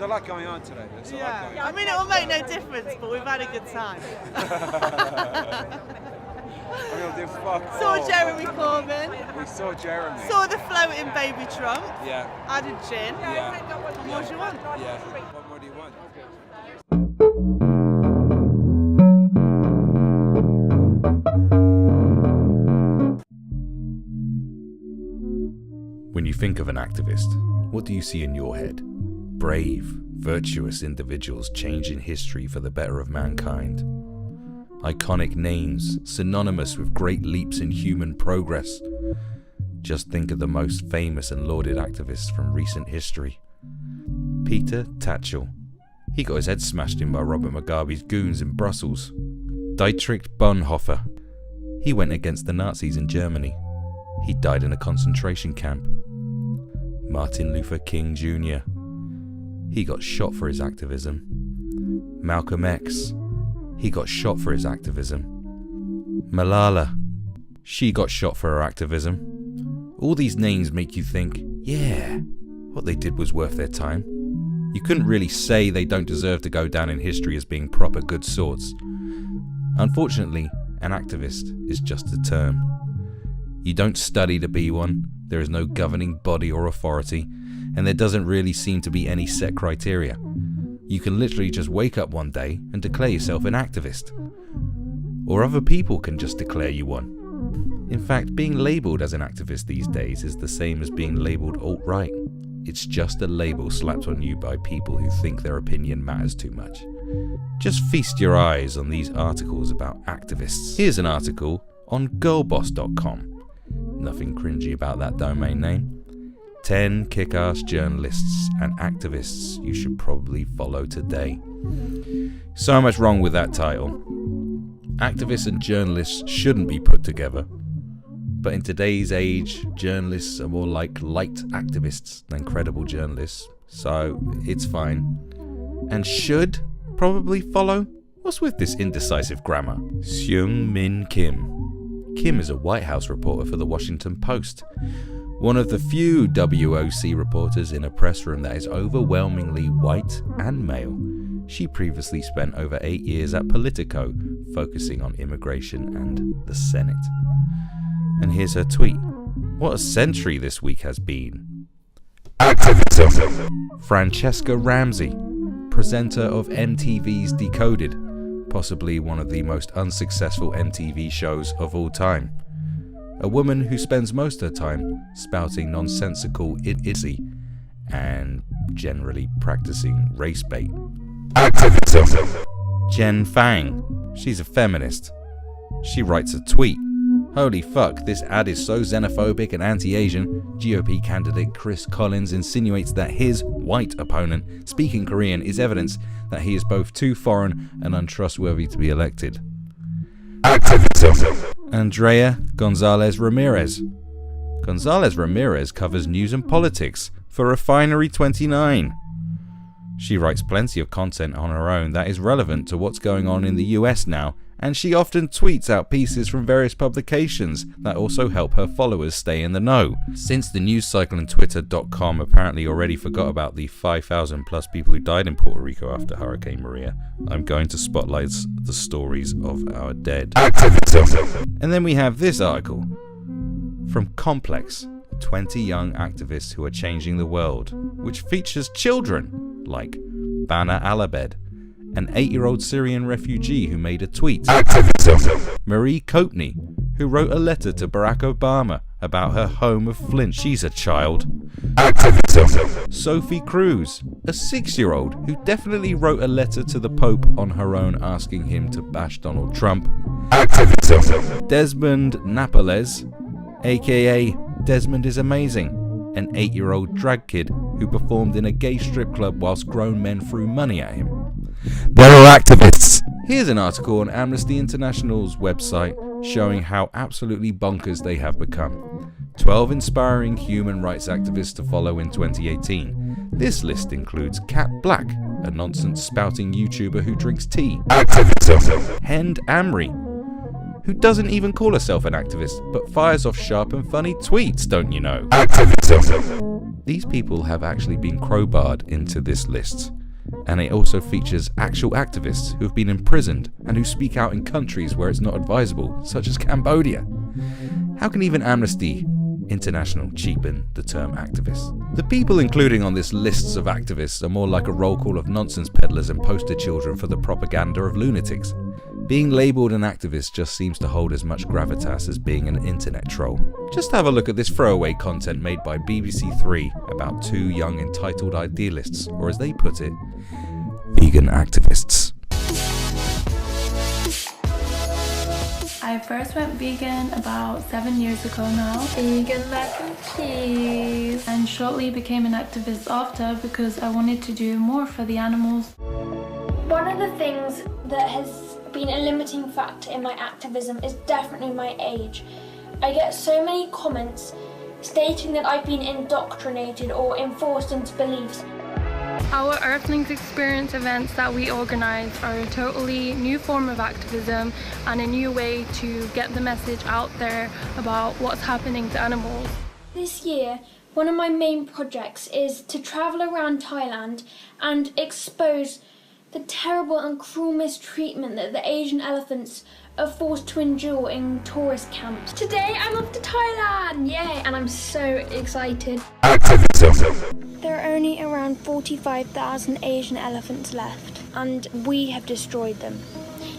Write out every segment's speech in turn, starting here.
a lot going on today. There's a lot going on. I mean, it will make no difference, but we've had a good time. We'll do fuck Saw all. Jeremy Corbyn. We saw Jeremy. Saw the floating baby Trump. Yeah. Added gin. Yeah. What more do you want? Yeah. What more do you want? When you think of an activist, what do you see in your head? Brave, virtuous individuals changing history for the better of mankind. Iconic names, synonymous with great leaps in human progress. Just think of the most famous and lauded activists from recent history. Peter Tatchell. He got his head smashed in by Robert Mugabe's goons in Brussels. Dietrich Bonhoeffer. He went against the Nazis in Germany. He died in a concentration camp. Martin Luther King Jr. He got shot for his activism. Malcolm X. He got shot for his activism. Malala. She got shot for her activism. All these names make you think, yeah, what they did was worth their time. You couldn't really say they don't deserve to go down in history as being proper good sorts. Unfortunately, an activist is just a term. You don't study to be one, there is no governing body or authority, and there doesn't really seem to be any set criteria. You can literally just wake up one day and declare yourself an activist. Or other people can just declare you one. In fact, being labelled as an activist these days is the same as being labelled alt-right. It's just a label slapped on you by people who think their opinion matters too much. Just feast your eyes on these articles about activists. Here's an article on girlboss.com. Nothing cringy about that domain name. 10 kick-ass journalists and activists you should probably follow today. So much wrong with that title. Activists and journalists shouldn't be put together. But in today's age, journalists are more like light activists than credible journalists. So it's fine. And should probably follow? What's with this indecisive grammar? Seung Min Kim. Kim is a White House reporter for the Washington Post. One of the few WOC reporters in a press room that is overwhelmingly white and male. She previously spent over 8 years at Politico, focusing on immigration and the Senate. And here's her tweet. What a century this week has been. Activism. Francesca Ramsey, presenter of MTV's Decoded, possibly one of the most unsuccessful MTV shows of all time. A woman who spends most of her time spouting nonsensical idiocy and generally practicing race bait. Activism. Jen Fang. She's a feminist. She writes a tweet. Holy fuck, this ad is so xenophobic and anti-Asian. GOP candidate Chris Collins insinuates that his white opponent speaking Korean is evidence that he is both too foreign and untrustworthy to be elected. Activism. Andrea Gonzalez Ramirez. Gonzalez Ramirez covers news and politics for Refinery 29. She writes plenty of content on her own that is relevant to what's going on in the US now, and she often tweets out pieces from various publications that also help her followers stay in the know. Since the news cycle and Twitter.com apparently already forgot about the 5,000 plus people who died in Puerto Rico after Hurricane Maria, I'm going to spotlight the stories of our dead. Activism. And then we have this article from Complex, 20 young activists who are changing the world, which features children like Bana Alabed, an 8-year-old Syrian refugee who made a tweet. Activism. Marie Coatney, who wrote a letter to Barack Obama about her home of Flint. She's a child. Activism. Sophie Cruz, a 6-year-old who definitely wrote a letter to the Pope on her own asking him to bash Donald Trump. Activism. Desmond Naples, aka Desmond is Amazing, an 8-year-old drag kid who performed in a gay strip club whilst grown men threw money at him. They're all activists. Here's an article on Amnesty International's website showing how absolutely bonkers they have become. 12 inspiring human rights activists to follow in 2018. This list includes Kat Black, a nonsense spouting YouTuber who drinks tea. Activism. Hend Amri, who doesn't even call herself an activist, but fires off sharp and funny tweets, don't you know? Activism. These people have actually been crowbarred into this list, and it also features actual activists who have been imprisoned and who speak out in countries where it's not advisable, such as Cambodia. How can even Amnesty International cheapen the term activist? The people including on this lists of activists are more like a roll call of nonsense peddlers and poster children for the propaganda of lunatics. Being labelled an activist just seems to hold as much gravitas as being an internet troll. Just have a look at this throwaway content made by BBC Three about two young entitled idealists, or as they put it, vegan activists. I first went vegan about 7 years ago now. Vegan mac and cheese. And shortly became an activist after because I wanted to do more for the animals. One of the things that has been a limiting factor in my activism is definitely my age. I get so many comments stating that I've been indoctrinated or enforced into beliefs. Our Earthlings Experience events that we organise are a totally new form of activism and a new way to get the message out there about what's happening to animals. This year, one of my main projects is to travel around Thailand and expose the terrible and cruel mistreatment that the Asian elephants are forced to endure in tourist camps. Today I'm off to Thailand, yay, and I'm so excited. Activism. There are only around 45,000 Asian elephants left, and we have destroyed them.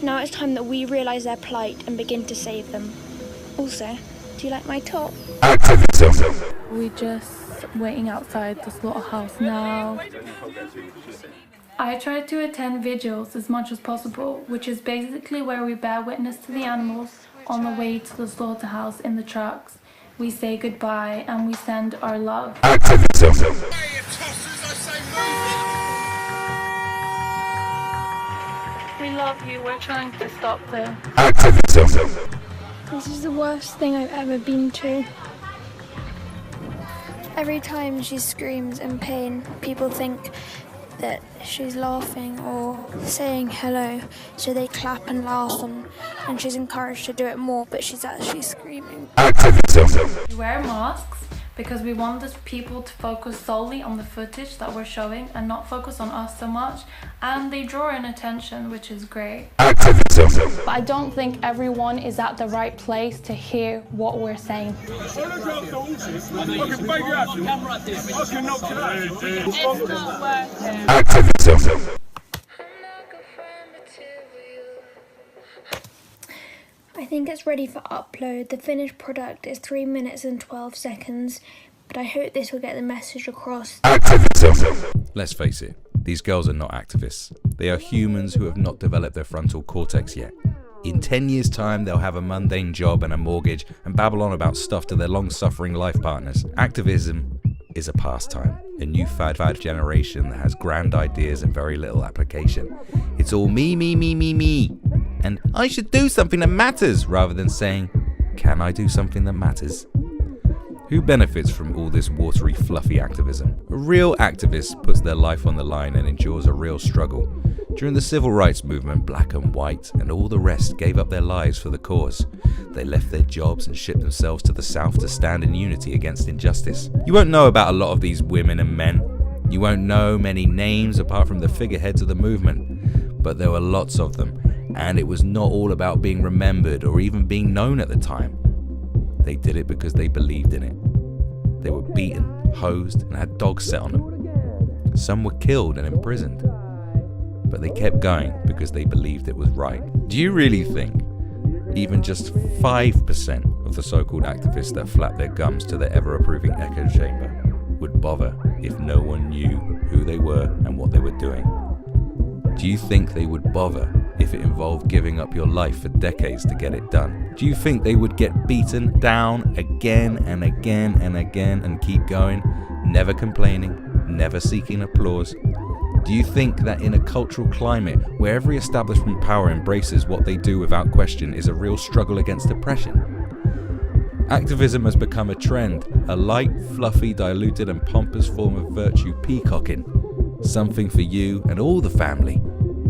Now it's time that we realise their plight and begin to save them. Also, do you like my top? Activism. We're just waiting outside the slaughterhouse now. I try to attend vigils as much as possible, which is basically where we bear witness to the animals on the way to the slaughterhouse in the trucks. We say goodbye and we send our love. Activism. We love you, we're trying to stop them. Activism. This is the worst thing I've ever been to. Every time she screams in pain, people think that she's laughing or saying hello, so they clap and laugh and she's encouraged to do it more, but she's actually screaming. Activism. We wear masks because we want the people to focus solely on the footage that we're showing and not focus on us so much, and they draw in attention, which is great. Activism. But I don't think everyone is at the right place to hear what we're saying. Activism. I think it's ready for upload. The finished product is 3 minutes and 12 seconds, but I hope this will get the message across. Activism. Let's face it, these girls are not activists. They are humans who have not developed their frontal cortex yet. In 10 years' time, they'll have a mundane job and a mortgage and babble on about stuff to their long-suffering life partners. Activism is a pastime, a new fad generation that has grand ideas and very little application. It's all me, me, me, me, me. And I should do something that matters, rather than saying, can I do something that matters? Who benefits from all this watery, fluffy activism? A real activist puts their life on the line and endures a real struggle. During the civil rights movement, black and white and all the rest gave up their lives for the cause. They left their jobs and shipped themselves to the South to stand in unity against injustice. You won't know about a lot of these women and men. You won't know many names apart from the figureheads of the movement. But there were lots of them. And it was not all about being remembered or even being known at the time. They did it because they believed in it. They were beaten, hosed, and had dogs set on them. Some were killed and imprisoned. But they kept going because they believed it was right. Do you really think even just 5% of the so-called activists that flap their gums to the ever-approving echo chamber would bother if no one knew who they were and what they were doing? Do you think they would bother if it involved giving up your life for decades to get it done? Do you think they would get beaten down again and again and again and keep going, never complaining, never seeking applause? Do you think that in a cultural climate where every establishment power embraces what they do without question is a real struggle against oppression? Activism has become a trend, a light, fluffy, diluted and pompous form of virtue peacocking. Something for you and all the family.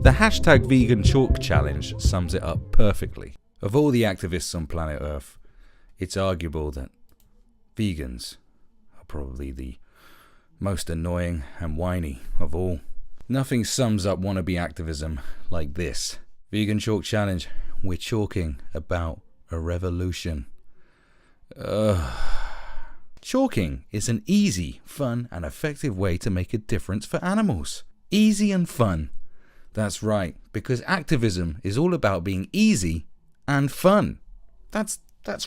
The hashtag vegan chalk challenge sums it up perfectly. Of all the activists on planet Earth, it's arguable that vegans are probably the most annoying and whiny of all. Nothing sums up wannabe activism like this. Vegan Chalk Challenge. We're chalking about a revolution. Chalking is an easy, fun, and effective way to make a difference for animals. Easy and fun. That's right, because activism is all about being easy and fun. That's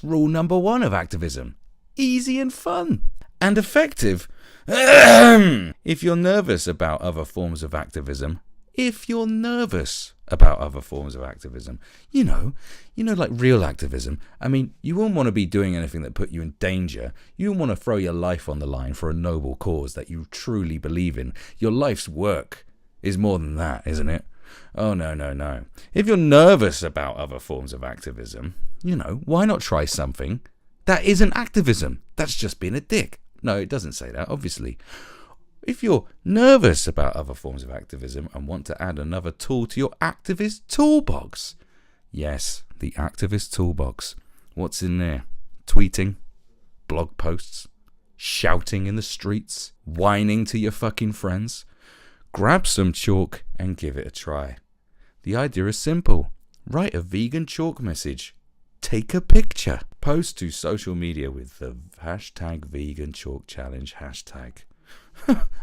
rule number 1 of activism. Easy and fun. And effective. If you're nervous about other forms of activism, you know, like real activism. I mean, you wouldn't want to be doing anything that put you in danger. You wouldn't want to throw your life on the line for a noble cause that you truly believe in. Your life's work is more than that, isn't it? Oh, no. If you're nervous about other forms of activism, why not try something that isn't activism? That's just being a dick. No, it doesn't say that, obviously. If you're nervous about other forms of activism and want to add another tool to your activist toolbox, yes, the activist toolbox. What's in there? Tweeting, blog posts, shouting in the streets, whining to your fucking friends. Grab some chalk and give it a try. The idea is simple. Write a vegan chalk message. Take a picture. Post to social media with the hashtag vegan chalk challenge hashtag.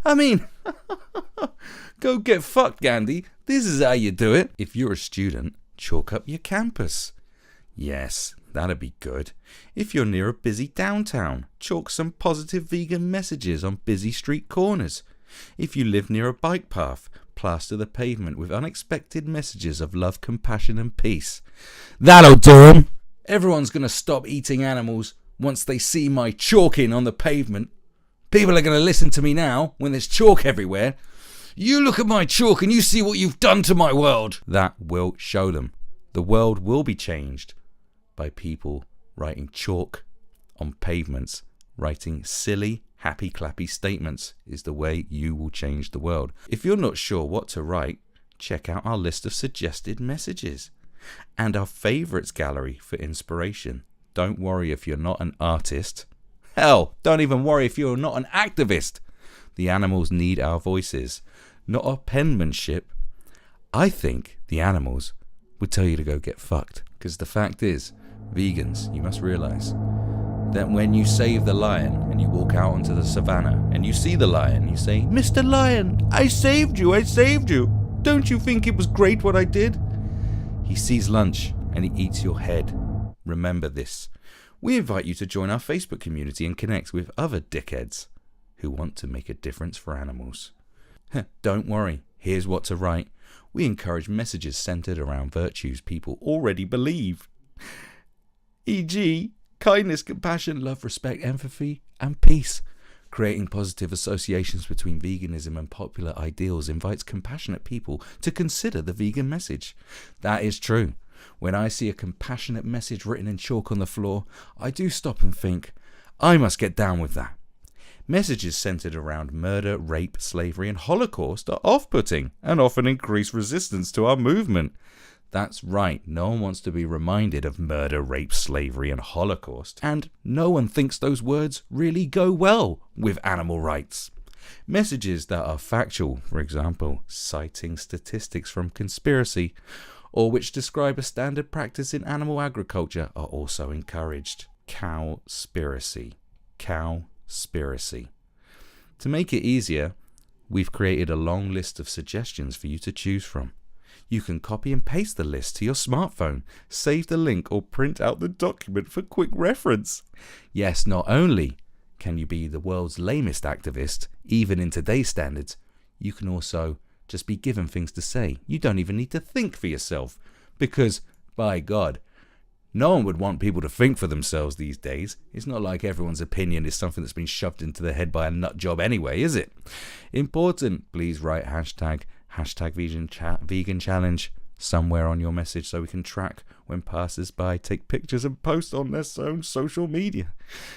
I mean, go get fucked, Gandhi. This is how you do it. If you're a student, chalk up your campus. Yes, that'd be good. If you're near a busy downtown, chalk some positive vegan messages on busy street corners. If you live near a bike path, plaster the pavement with unexpected messages of love, compassion and peace. That'll do 'em. Everyone's going to stop eating animals once they see my chalking on the pavement. People are going to listen to me now when there's chalk everywhere. You look at my chalk and you see what you've done to my world. That will show them. The world will be changed by people writing chalk on pavements. Writing silly, happy clappy statements is the way you will change the world. If you're not sure what to write, check out our list of suggested messages and our favourites gallery for inspiration. Don't worry if you're not an artist. Hell, don't even worry if you're not an activist. The animals need our voices, not our penmanship. I think the animals would tell you to go get fucked. Because the fact is, vegans, you must realise that when you save the lion and you walk out onto the savannah and you see the lion, you say, "Mr. Lion, I saved you. Don't you think it was great what I did?" He sees lunch and he eats your head. Remember this. We invite you to join our Facebook community and connect with other dickheads who want to make a difference for animals. Don't worry, here's what to write. We encourage messages centered around virtues people already believe, e.g., kindness, compassion, love, respect, empathy, and peace. Creating positive associations between veganism and popular ideals invites compassionate people to consider the vegan message. That is true. When I see a compassionate message written in chalk on the floor, I do stop and think, I must get down with that. Messages centered around murder, rape, slavery, and Holocaust are off-putting and often increase resistance to our movement. That's right, no one wants to be reminded of murder, rape, slavery, and Holocaust, and no one thinks those words really go well with animal rights. Messages that are factual, for example, citing statistics from Conspiracy, or which describe a standard practice in animal agriculture, are also encouraged. Cowspiracy. Cowspiracy. To make it easier, we've created a long list of suggestions for you to choose from. You can copy and paste the list to your smartphone, save the link, or print out the document for quick reference. Yes, not only can you be the world's lamest activist, even in today's standards, you can also just be given things to say. You don't even need to think for yourself, because, by God, no one would want people to think for themselves these days. It's not like everyone's opinion is something that's been shoved into their head by a nut job anyway, is it? Important, please write hashtag vegan challenge somewhere on your message so we can track when passers-by take pictures and post on their own social media.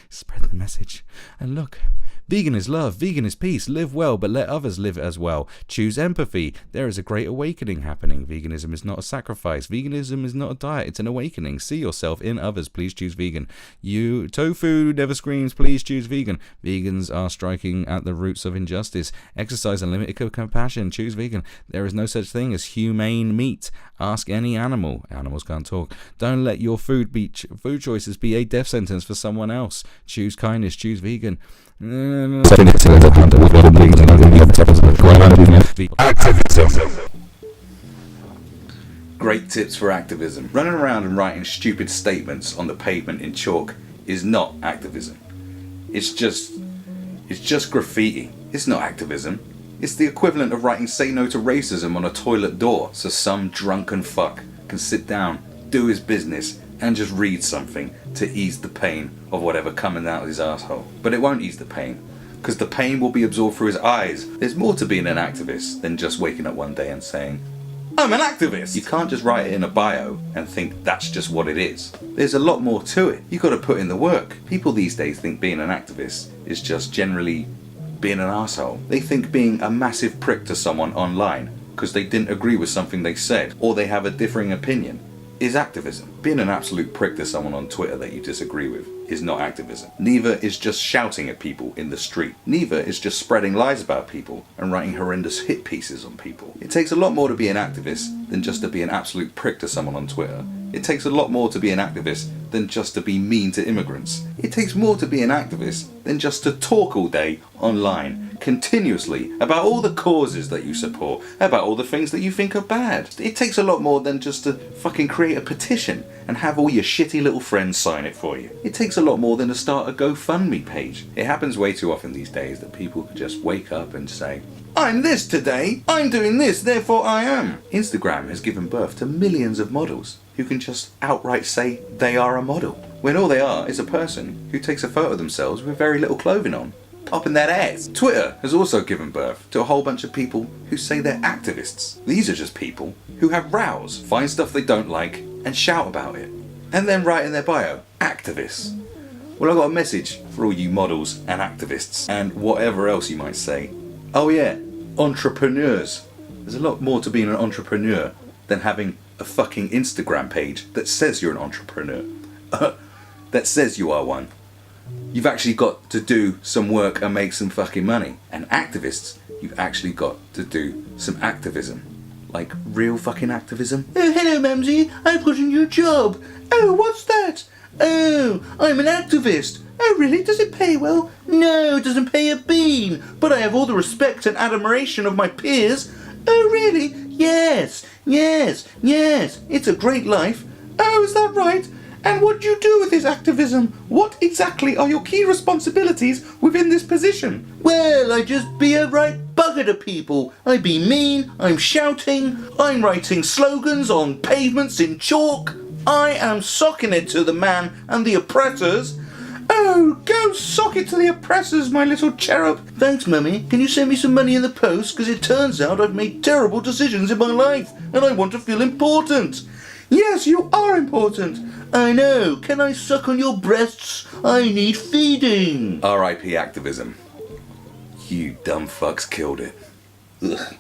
Spread the message. And look, Vegan is love. Vegan is peace. Live well, but let others live as well. Choose empathy. There is a great awakening happening. Veganism is not a sacrifice. Veganism is not a diet. It's an awakening. See yourself in others. Please choose vegan. Tofu never screams. Please choose vegan. Vegans are striking at the roots of injustice. Exercise unlimited compassion. Choose vegan. There is no such thing as humane meat. Ask any animal. Animals can't talk. Don't let your food choices be a death sentence for someone else. Choose kindness. Choose vegan. Activism. Great tips for activism. Running around and writing stupid statements on the pavement in chalk is not activism. It's just graffiti. It's not activism. It's the equivalent of writing "say no to racism" on a toilet door so some drunken fuck can sit down, do his business, and just read something to ease the pain of whatever coming out of his asshole. But it won't ease the pain, because the pain will be absorbed through his eyes. There's more to being an activist than just waking up one day and saying, "I'm an activist." You can't just write it in a bio and think that's just what it is. There's a lot more to it. You got to put in the work. People these days think being an activist is just generally being an asshole. They think being a massive prick to someone online because they didn't agree with something they said or they have a differing opinion is activism. Being an absolute prick to someone on Twitter that you disagree with is not activism. Neither is just shouting at people in the street. Neither is just spreading lies about people and writing horrendous hit pieces on people. It takes a lot more to be an activist than just to be an absolute prick to someone on Twitter. It takes a lot more to be an activist than just to be mean to immigrants. It takes more to be an activist than just to talk all day online, continuously, about all the causes that you support, about all the things that you think are bad. It takes a lot more than just to fucking create a petition and have all your shitty little friends sign it for you. It takes a lot more than to start a GoFundMe page. It happens way too often these days that people could just wake up and say, "I'm this today, I'm doing this, therefore I am." Instagram has given birth to millions of models who can just outright say they are a model, when all they are is a person who takes a photo of themselves with very little clothing on, popping that ass. Twitter has also given birth to a whole bunch of people who say they're activists. These are just people who have rows, find stuff they don't like, and shout about it. And then write in their bio, activists. Well, I've got a message for all you models and activists, and whatever else you might say. Oh yeah, entrepreneurs. There's a lot more to being an entrepreneur than having a fucking Instagram page that says you're an entrepreneur. That says you are one. You've actually got to do some work and make some fucking money. And activists, you've actually got to do some activism. Like real fucking activism. "Oh, hello, Mamsie. I've got a new job." "Oh, what's that?" "Oh, I'm an activist." "Oh, really? Does it pay well?" "No, it doesn't pay a bean. But I have all the respect and admiration of my peers." "Oh, really?" Yes. It's a great life." "Oh, is that right? And what do you do with this activism? What exactly are your key responsibilities within this position?" "Well, I just be a right bugger to people. I be mean, I'm shouting, I'm writing slogans on pavements in chalk. I am socking it to the man and the oppressors." "Oh, go sock it to the oppressors, my little cherub." "Thanks, Mummy. Can you send me some money in the post? Because it turns out I've made terrible decisions in my life and I want to feel important." "Yes, you are important." "I know. Can I suck on your breasts? I need feeding." R.I.P. activism. You dumb fucks killed it. Ugh.